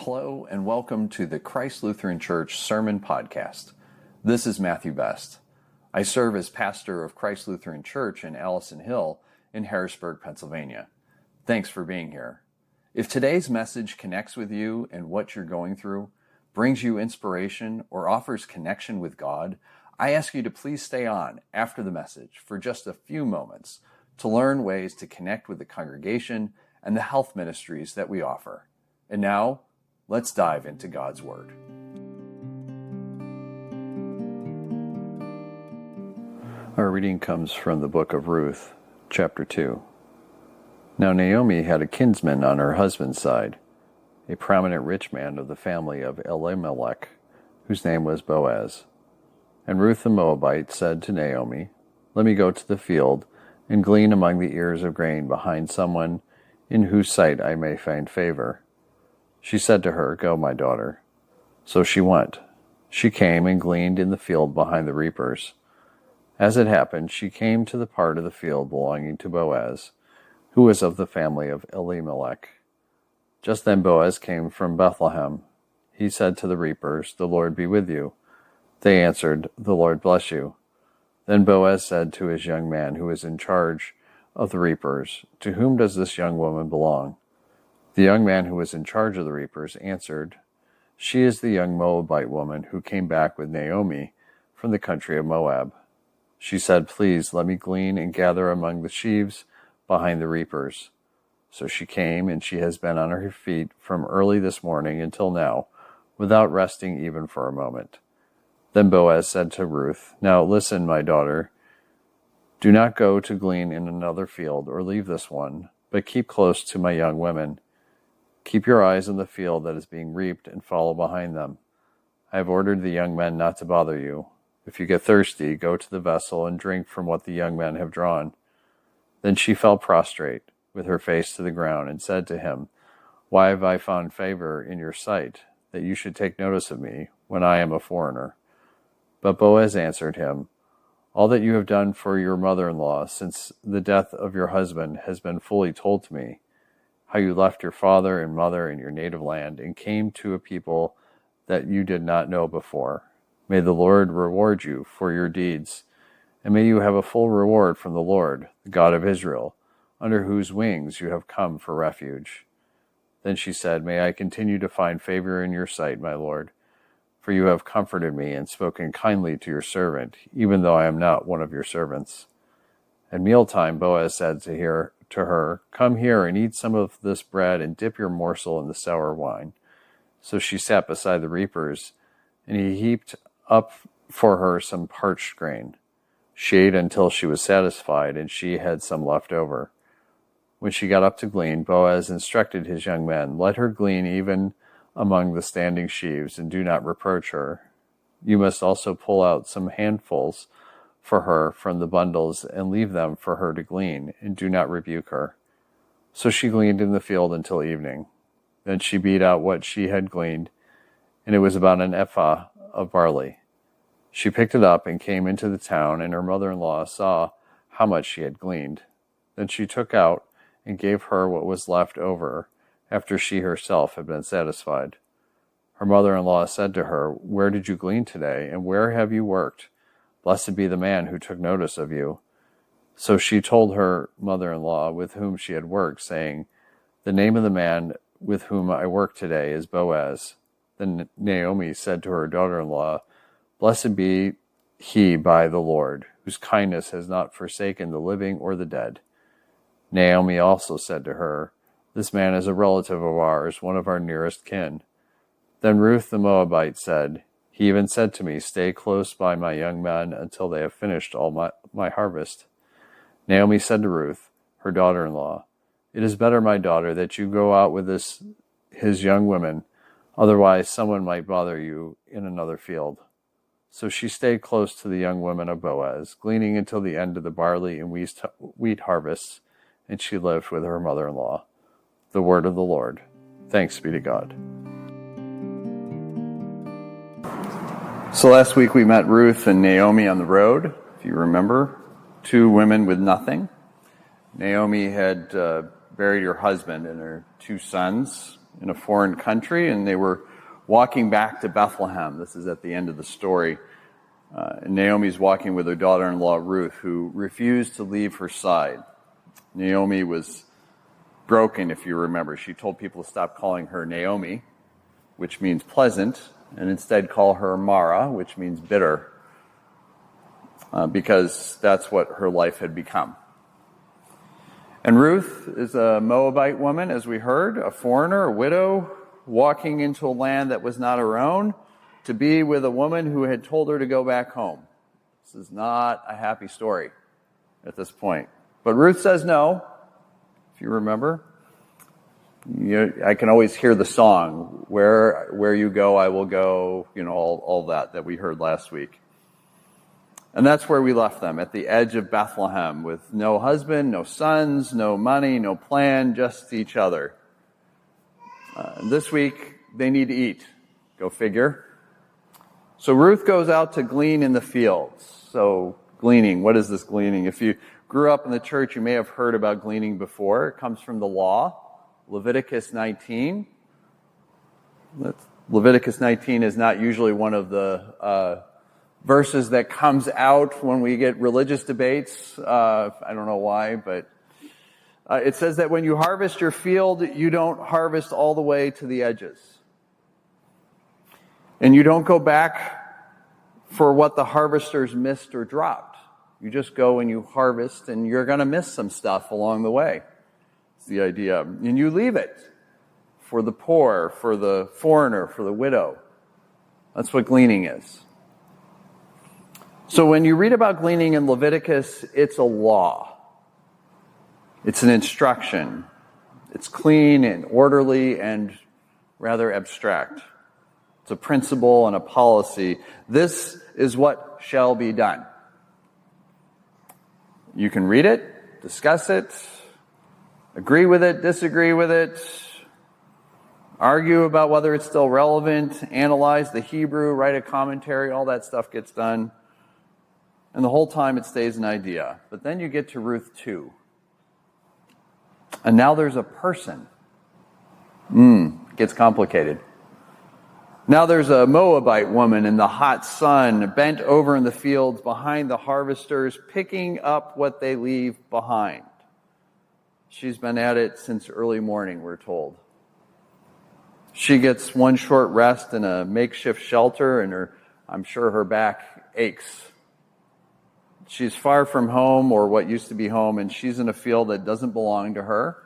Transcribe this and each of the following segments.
Hello and welcome to the Christ Lutheran Church Sermon Podcast. This is Matthew Best. I serve as pastor of Christ Lutheran Church in Allison Hill in Harrisburg, Pennsylvania. Thanks for being here. If today's message connects with you and what you're going through, brings you inspiration, or offers connection with God, I ask you to please stay on after the message for just a few moments to learn ways to connect with the congregation and the health ministries that we offer. And now, let's dive into God's Word. Our reading comes from the book of Ruth, chapter 2. Now Naomi had a kinsman on her husband's side, a prominent rich man of the family of Elimelech, whose name was Boaz. And Ruth the Moabite said to Naomi, "Let me go to the field and glean among the ears of grain behind someone in whose sight I may find favor." She said to her, "Go, my daughter." So she went. She came and gleaned in the field behind the reapers. As it happened, she came to the part of the field belonging to Boaz, who was of the family of Elimelech. Just then Boaz came from Bethlehem. He said to the reapers, "The Lord be with you." They answered, "The Lord bless you." Then Boaz said to his young man who was in charge of the reapers, "To whom does this young woman belong?" The young man who was in charge of the reapers answered, "She is the young Moabite woman who came back with Naomi from the country of Moab." She said, "Please let me glean and gather among the sheaves behind the reapers." So she came, and she has been on her feet from early this morning until now, without resting even for a moment. Then Boaz said to Ruth, "Now listen, my daughter. Do not go to glean in another field or leave this one, but keep close to my young women. Keep your eyes on the field that is being reaped and follow behind them. I have ordered the young men not to bother you. If you get thirsty, go to the vessel and drink from what the young men have drawn." Then she fell prostrate, with her face to the ground, and said to him, "Why have I found favor in your sight, that you should take notice of me, when I am a foreigner?" But Boaz answered him, "All that you have done for your mother-in-law since the death of your husband has been fully told to me. How you left your father and mother in your native land and came to a people that you did not know before. May the Lord reward you for your deeds, and may you have a full reward from the Lord, the God of Israel, under whose wings you have come for refuge." Then she said, "May I continue to find favor in your sight, my Lord, for you have comforted me and spoken kindly to your servant, even though I am not one of your servants." At mealtime Boaz said to her, "Come here and eat some of this bread and dip your morsel in the sour wine." So she sat beside the reapers, and he heaped up for her some parched grain. She ate until she was satisfied, and she had some left over. When she got up to glean, Boaz instructed his young men, "Let her glean even among the standing sheaves, and do not reproach her. You must also pull out some handfuls for her from the bundles and leave them for her to glean, and do not rebuke her." So she gleaned in the field until evening. Then she beat out what she had gleaned, and it was about an ephah of barley. She picked it up and came into the town, and her mother-in-law saw how much she had gleaned. Then she took out and gave her what was left over after she herself had been satisfied. Her mother-in-law said to her, "Where did you glean today, and where have you worked? Blessed be the man who took notice of you." So she told her mother-in-law with whom she had worked, saying, "The name of the man with whom I work today is Boaz." Then Naomi said to her daughter-in-law, "Blessed be he by the Lord, whose kindness has not forsaken the living or the dead." Naomi also said to her, "This man is a relative of ours, one of our nearest kin." Then Ruth the Moabite said, "He even said to me, 'Stay close by my young men until they have finished all my harvest.'" Naomi said to Ruth, her daughter-in-law, "It is better, my daughter, that you go out with his young women, otherwise someone might bother you in another field." So she stayed close to the young women of Boaz, gleaning until the end of the barley and wheat harvests, and she lived with her mother-in-law. The word of the Lord. Thanks be to God. So last week we met Ruth and Naomi on the road, if you remember, two women with nothing. Naomi had buried her husband and her two sons, in a foreign country, and they were walking back to Bethlehem. This is at the end of the story. And Naomi's walking with her daughter-in-law, Ruth, who refused to leave her side. Naomi was broken, if you remember. She told people to stop calling her Naomi, which means pleasant, and instead call her Mara, which means bitter, because that's what her life had become. And Ruth is a Moabite woman, as we heard, a foreigner, a widow, walking into a land that was not her own, to be with a woman who had told her to go back home. This is not a happy story at this point. But Ruth says no, if you remember. I can always hear the song, where you go, I will go, all that we heard last week. And that's where we left them, at the edge of Bethlehem, with no husband, no sons, no money, no plan, just each other. This week, they need to eat. Go figure. So Ruth goes out to glean in the fields. So gleaning, what is this gleaning? If you grew up in the church, you may have heard about gleaning before. It comes from the law, Leviticus 19. Leviticus 19 is not usually one of the verses that comes out when we get religious debates. I don't know why, but it says that when you harvest your field, you don't harvest all the way to the edges. And you don't go back for what the harvesters missed or dropped. You just go and you harvest, and you're going to miss some stuff along the way. It's the idea. And you leave it for the poor, for the foreigner, for the widow. That's what gleaning is. So when you read about gleaning in Leviticus, it's a law. It's an instruction. It's clean and orderly and rather abstract. It's a principle and a policy. This is what shall be done. You can read it, discuss it, agree with it, disagree with it, argue about whether it's still relevant, analyze the Hebrew, write a commentary, all that stuff gets done. And the whole time it stays an idea. But then you get to Ruth 2. And now there's a person. It gets complicated. Now there's a Moabite woman in the hot sun, bent over in the fields behind the harvesters, picking up what they leave behind. She's been at it since early morning, we're told. She gets one short rest in a makeshift shelter, and I'm sure her back aches. She's far from home, or what used to be home, and she's in a field that doesn't belong to her.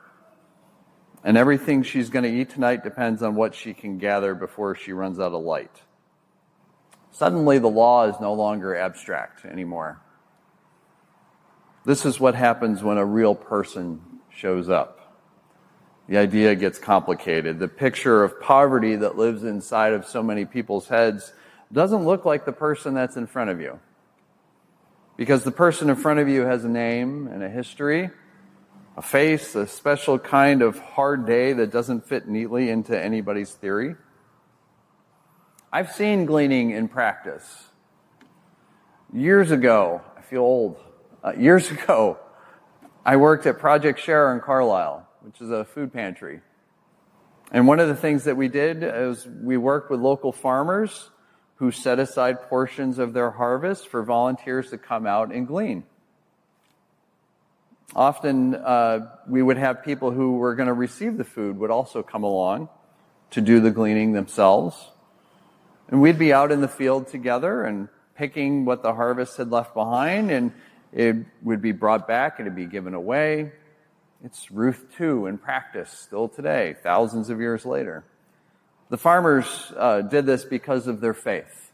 And everything she's going to eat tonight depends on what she can gather before she runs out of light. Suddenly, the law is no longer abstract anymore. This is what happens when a real person shows up. The idea gets complicated. The picture of poverty that lives inside of so many people's heads doesn't look like the person that's in front of you. Because the person in front of you has a name and a history, a face, a special kind of hard day that doesn't fit neatly into anybody's theory. I've seen gleaning in practice. Years ago, I feel old. Years ago, I worked at Project Share in Carlisle, which is a food pantry. And one of the things that we did is we worked with local farmers who set aside portions of their harvest for volunteers to come out and glean. Often, we would have people who were going to receive the food would also come along to do the gleaning themselves. And we'd be out in the field together and picking what the harvest had left behind, and it would be brought back and it'd be given away. It's Ruth 2 in practice still today, thousands of years later. The farmers did this because of their faith.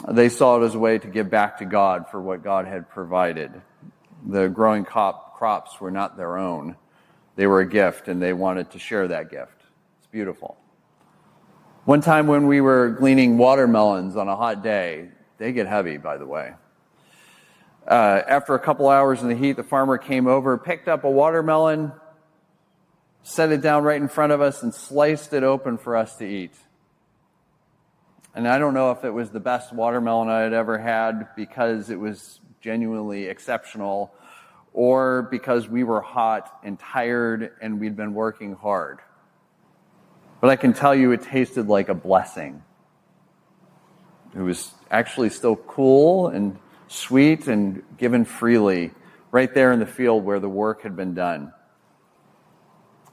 They saw it as a way to give back to God for what God had provided. The growing crops were not their own. They were a gift, and they wanted to share that gift. It's beautiful. One time when we were gleaning watermelons on a hot day, they get heavy, by the way. After a couple hours in the heat, the farmer came over, picked up a watermelon, set it down right in front of us, and sliced it open for us to eat. And I don't know if it was the best watermelon I had ever had because it was genuinely exceptional, or because we were hot and tired and we'd been working hard. But I can tell you it tasted like a blessing. It was actually still cool and sweet and given freely right there in the field where the work had been done.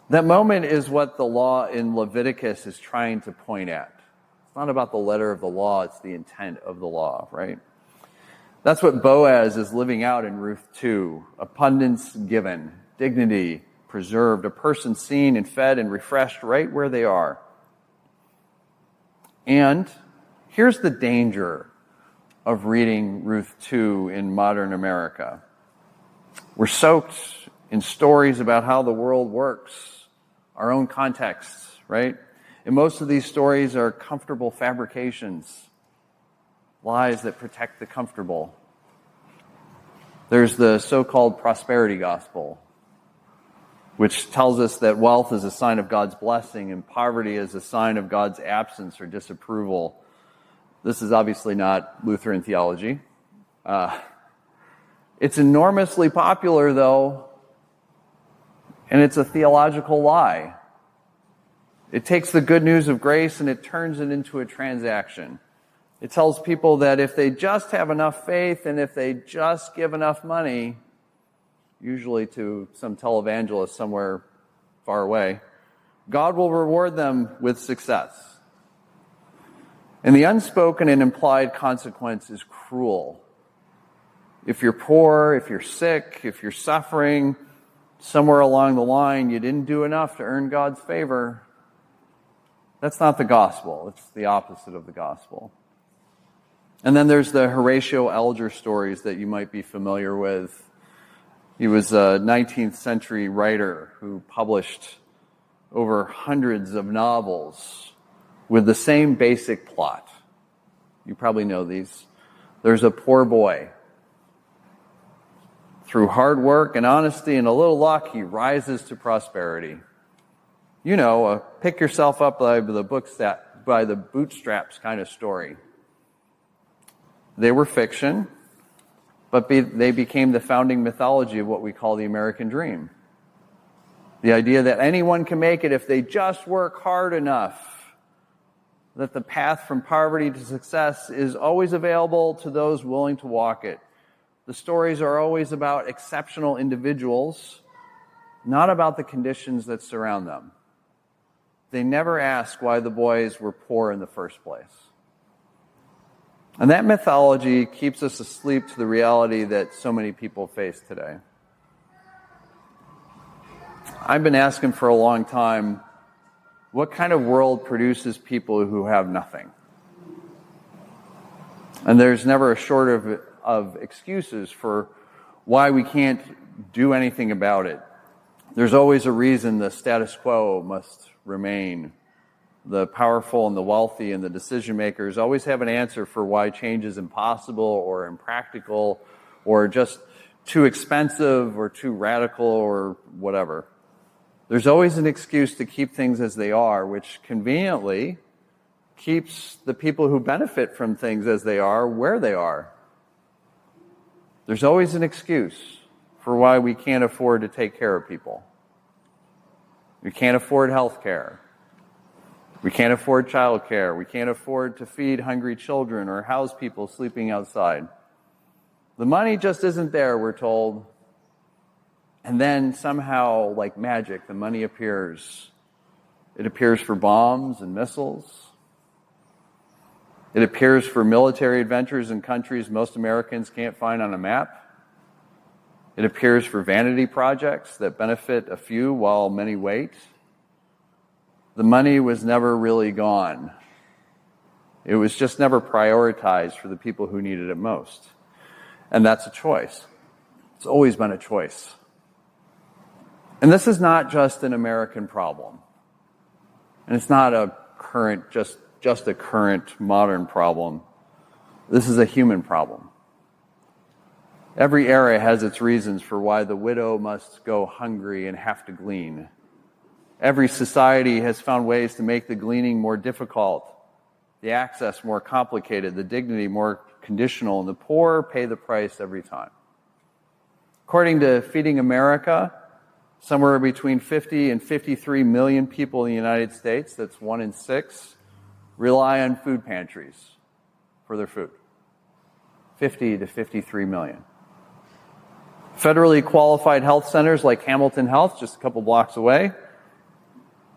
That moment is what the law in Leviticus is trying to point at. It's not about the letter of the law, it's the intent of the law, right? That's what Boaz is living out in Ruth 2. Abundance given, dignity preserved, a person seen and fed and refreshed right where they are. And here's the danger of reading Ruth 2 in modern America. We're soaked in stories about how the world works, our own contexts, right? And most of these stories are comfortable fabrications, lies that protect the comfortable. There's the so-called prosperity gospel, which tells us that wealth is a sign of God's blessing and poverty is a sign of God's absence or disapproval. This is obviously not Lutheran theology. It's enormously popular, though, and it's a theological lie. It takes the good news of grace and it turns it into a transaction. It tells people that if they just have enough faith and if they just give enough money, usually to some televangelist somewhere far away, God will reward them with success. And the unspoken and implied consequence is cruel. If you're poor, if you're sick, if you're suffering, somewhere along the line you didn't do enough to earn God's favor, that's not the gospel. It's the opposite of the gospel. And then there's the Horatio Alger stories that you might be familiar with. He was a 19th century writer who published over hundreds of novels with the same basic plot. You probably know these. There's a poor boy. Through hard work and honesty and a little luck, he rises to prosperity. You know, a pick yourself up by the bootstraps kind of story. They were fiction, but they became the founding mythology of what we call the American dream. The idea that anyone can make it if they just work hard enough. That the path from poverty to success is always available to those willing to walk it. The stories are always about exceptional individuals, not about the conditions that surround them. They never ask why the boys were poor in the first place. And that mythology keeps us asleep to the reality that so many people face today. I've been asking for a long time, what kind of world produces people who have nothing? And there's never a shortage of excuses for why we can't do anything about it. There's always a reason the status quo must remain. The powerful and the wealthy and the decision makers always have an answer for why change is impossible or impractical or just too expensive or too radical or whatever. There's always an excuse to keep things as they are, which conveniently keeps the people who benefit from things as they are where they are. There's always an excuse for why we can't afford to take care of people. We can't afford health care. We can't afford child care. We can't afford to feed hungry children or house people sleeping outside. The money just isn't there, we're told. And then somehow, like magic, the money appears. It appears for bombs and missiles. It appears for military adventures in countries most Americans can't find on a map. It appears for vanity projects that benefit a few while many wait. The money was never really gone. It was just never prioritized for the people who needed it most. And that's a choice. It's always been a choice. And this is not just an American problem. And it's not a current, just a current modern problem. This is a human problem. Every era has its reasons for why the widow must go hungry and have to glean. Every society has found ways to make the gleaning more difficult, the access more complicated, the dignity more conditional, and the poor pay the price every time. According to Feeding America, Somewhere between 50 and 53 million people in the United States, that's 1 in 6, rely on food pantries for their food. 50 to 53 million. Federally qualified health centers like Hamilton Health, just a couple blocks away,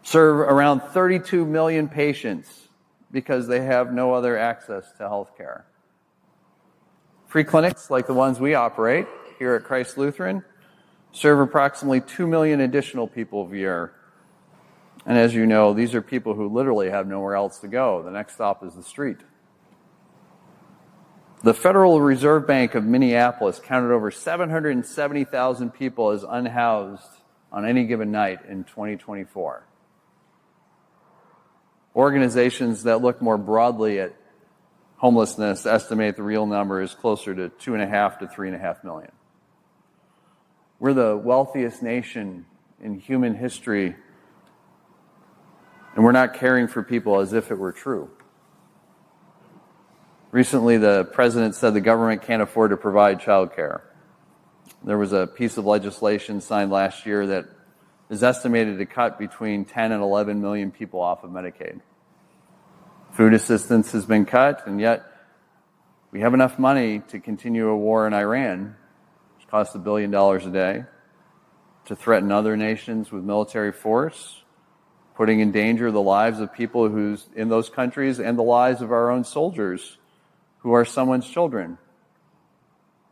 serve around 32 million patients because they have no other access to health care. Free clinics like the ones we operate here at Christ Lutheran serve approximately 2 million additional people a year. And as you know, these are people who literally have nowhere else to go. The next stop is the street. The Federal Reserve Bank of Minneapolis counted over 770,000 people as unhoused on any given night in 2024. Organizations that look more broadly at homelessness estimate the real number is closer to 2.5 to 3.5 million. We're the wealthiest nation in human history, and we're not caring for people as if it were true. Recently, the president said the government can't afford to provide child care. There was a piece of legislation signed last year that is estimated to cut between 10 and 11 million people off of Medicaid. Food assistance has been cut, and yet we have enough money to continue a war in Iran, which costs $1 billion a day, to threaten other nations with military force, putting in danger the lives of people who's in those countries and the lives of our own soldiers who are someone's children,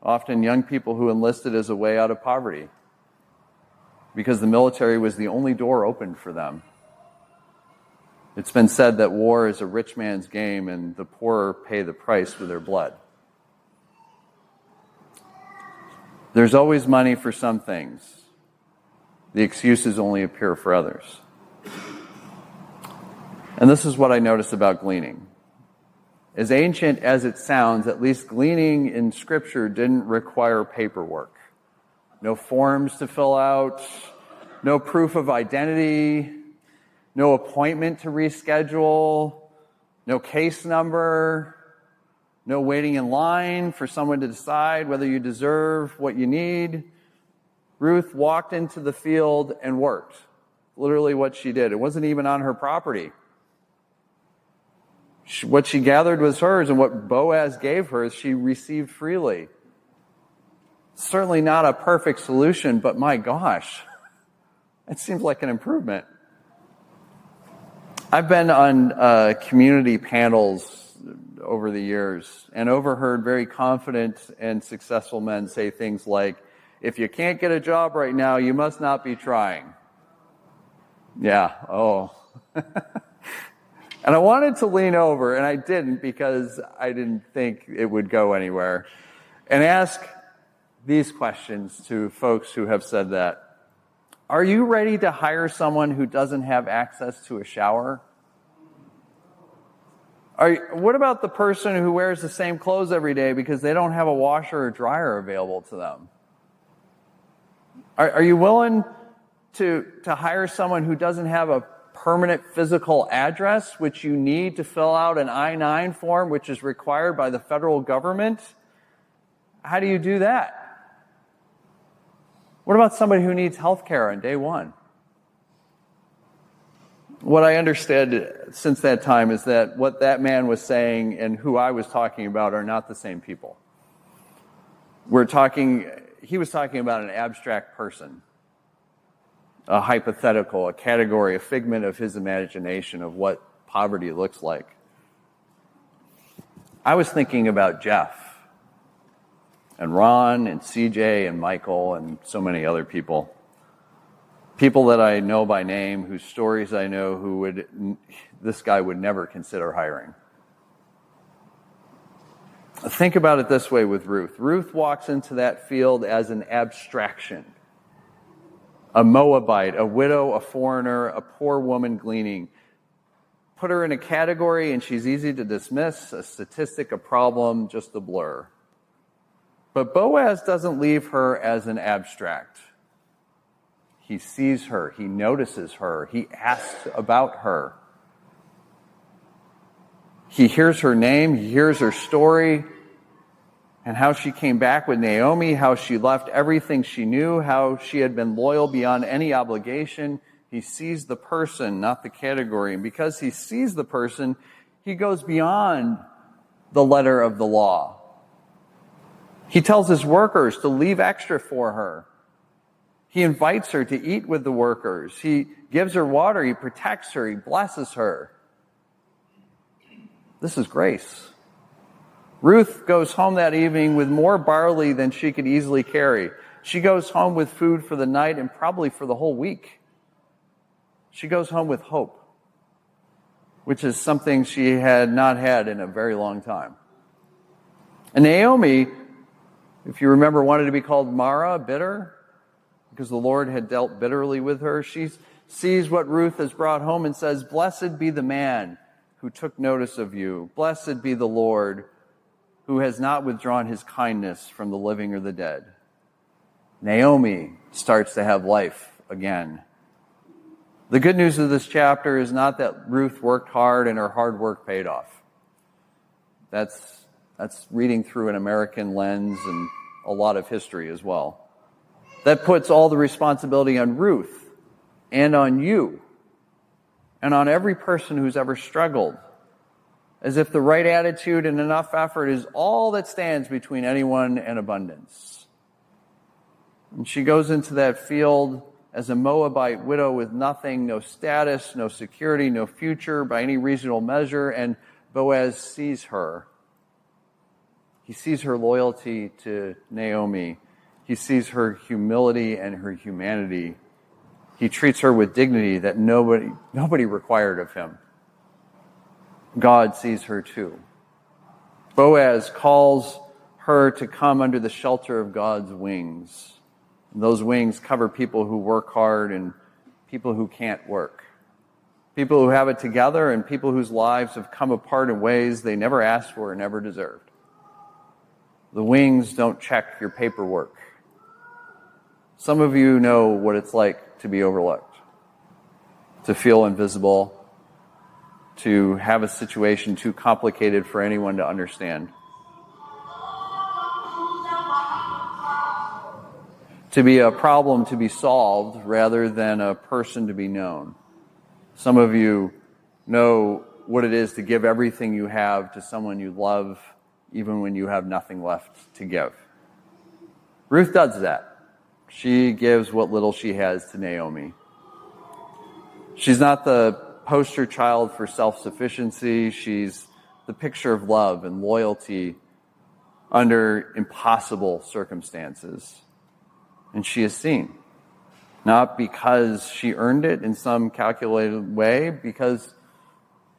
often young people who enlisted as a way out of poverty because the military was the only door open for them. It's been said that war is a rich man's game and the poor pay the price with their blood. There's always money for some things. The excuses only appear for others. And this is what I noticed about gleaning. As ancient as it sounds, at least gleaning in Scripture didn't require paperwork. No forms to fill out, no proof of identity, no appointment to reschedule, no case number, no waiting in line for someone to decide whether you deserve what you need. Ruth walked into the field and worked. Literally what she did. It wasn't even on her property. What she gathered was hers, and what Boaz gave her, she received freely. Certainly not a perfect solution, but my gosh, it seems like an improvement. I've been on community panels over the years and overheard very confident and successful men say things like, if you can't get a job right now, you must not be trying. Yeah, oh. And I wanted to lean over, and I didn't because I didn't think it would go anywhere, and ask these questions to folks who have said that. Are you ready to hire someone who doesn't have access to a shower? What about the person who wears the same clothes every day because they don't have a washer or dryer available to them? Are you willing to hire someone who doesn't have a permanent physical address, which you need to fill out an I-9 form, which is required by the federal government? How do you do that? What about somebody who needs health care on day one? What I understood since that time is that what that man was saying and who I was talking about are not the same people. He was talking about an abstract person, a hypothetical, a category, a figment of his imagination of what poverty looks like. I was thinking about Jeff and Ron and CJ and Michael and so many other people. People that I know by name, whose stories I know, this guy would never consider hiring. Think about it this way with Ruth. Ruth walks into that field as an abstraction. A Moabite, a widow, a foreigner, a poor woman gleaning. Put her in a category and she's easy to dismiss, a statistic, a problem, just a blur. But Boaz doesn't leave her as an abstract. He sees her, he notices her, he asks about her. He hears her name, he hears her story, and how she came back with Naomi, how she left everything she knew, how she had been loyal beyond any obligation. He sees the person, not the category. And because he sees the person, he goes beyond the letter of the law. He tells his workers to leave extra for her. He invites her to eat with the workers. He gives her water. He protects her. He blesses her. This is grace. Ruth goes home that evening with more barley than she could easily carry. She goes home with food for the night and probably for the whole week. She goes home with hope, which is something she had not had in a very long time. And Naomi, if you remember, wanted to be called Mara, bitter, because the Lord had dealt bitterly with her. She sees what Ruth has brought home and says, "Blessed be the man who took notice of you. Blessed be the Lord who has not withdrawn his kindness from the living or the dead." Naomi starts to have life again. The good news of this chapter is not that Ruth worked hard and her hard work paid off. That's reading through an American lens and a lot of history as well. That puts all the responsibility on Ruth and on you and on every person who's ever struggled, as if the right attitude and enough effort is all that stands between anyone and abundance. And she goes into that field as a Moabite widow with nothing, no status, no security, no future by any reasonable measure, and Boaz sees her. He sees her loyalty to Naomi. He sees her humility and her humanity. He treats her with dignity that nobody required of him. God sees her too. Boaz calls her to come under the shelter of God's wings. And those wings cover people who work hard and people who can't work. People who have it together and people whose lives have come apart in ways they never asked for and never deserved. The wings don't check your paperwork. Some of you know what it's like to be overlooked, to feel invisible, to have a situation too complicated for anyone to understand, to be a problem to be solved rather than a person to be known. Some of you know what it is to give everything you have to someone you love, even when you have nothing left to give. Ruth does that. She gives what little she has to Naomi. She's not the poster child for self-sufficiency. She's the picture of love and loyalty under impossible circumstances. And she is seen, not because she earned it in some calculated way, because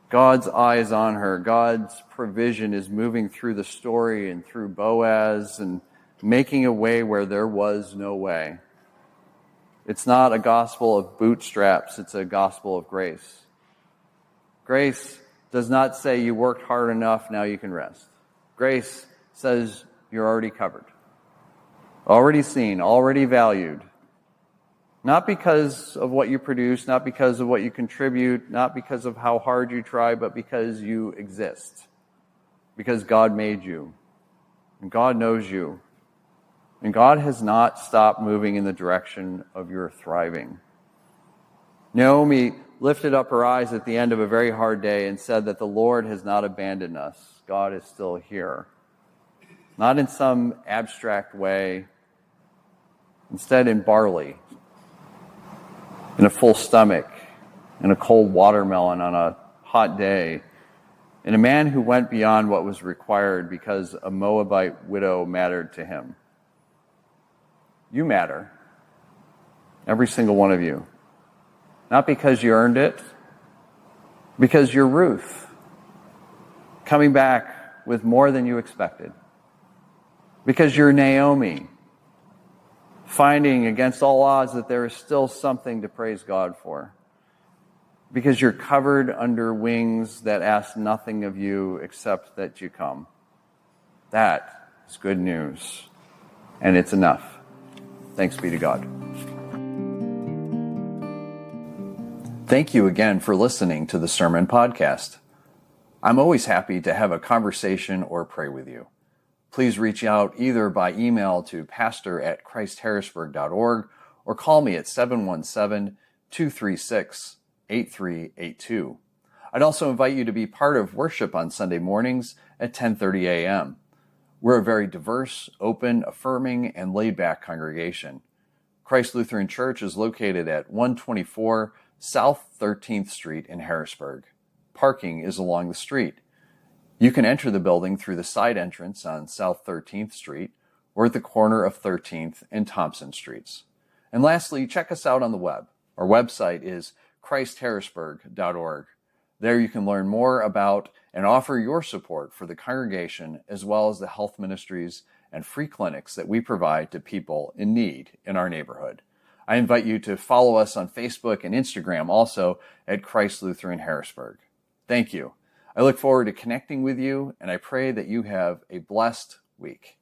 God's eye is on her. God's provision is moving through the story and through Boaz and making a way where there was no way. It's not a gospel of bootstraps. It's a gospel of grace. Grace does not say you worked hard enough, now you can rest. Grace says you're already covered, already seen, already valued. Not because of what you produce, not because of what you contribute, not because of how hard you try, but because you exist. Because God made you. And God knows you. And God has not stopped moving in the direction of your thriving. Naomi lifted up her eyes at the end of a very hard day and said that the Lord has not abandoned us. God is still here. Not in some abstract way. Instead in barley. In a full stomach. In a cold watermelon on a hot day. In a man who went beyond what was required because a Moabite widow mattered to him. You matter. Every single one of you. Not because you earned it, because you're Ruth, coming back with more than you expected. Because you're Naomi, finding against all odds that there is still something to praise God for. Because you're covered under wings that ask nothing of you except that you come. That is good news, and it's enough. Thanks be to God. Thank you again for listening to the Sermon Podcast. I'm always happy to have a conversation or pray with you. Please reach out either by email to pastor@christharrisburg.org or call me at 717-236-8382. I'd also invite you to be part of worship on Sunday mornings at 10:30 a.m. We're a very diverse, open, affirming, and laid-back congregation. Christ Lutheran Church is located at 124 South 13th Street in Harrisburg. Parking is along the street. You can enter the building through the side entrance on South 13th Street or at the corner of 13th and Thompson Streets. And lastly, check us out on the web. Our website is christharrisburg.org. There you can learn more about and offer your support for the congregation as well as the health ministries and free clinics that we provide to people in need in our neighborhood. I invite you to follow us on Facebook and Instagram also at Christ Lutheran Harrisburg. Thank you. I look forward to connecting with you, and I pray that you have a blessed week.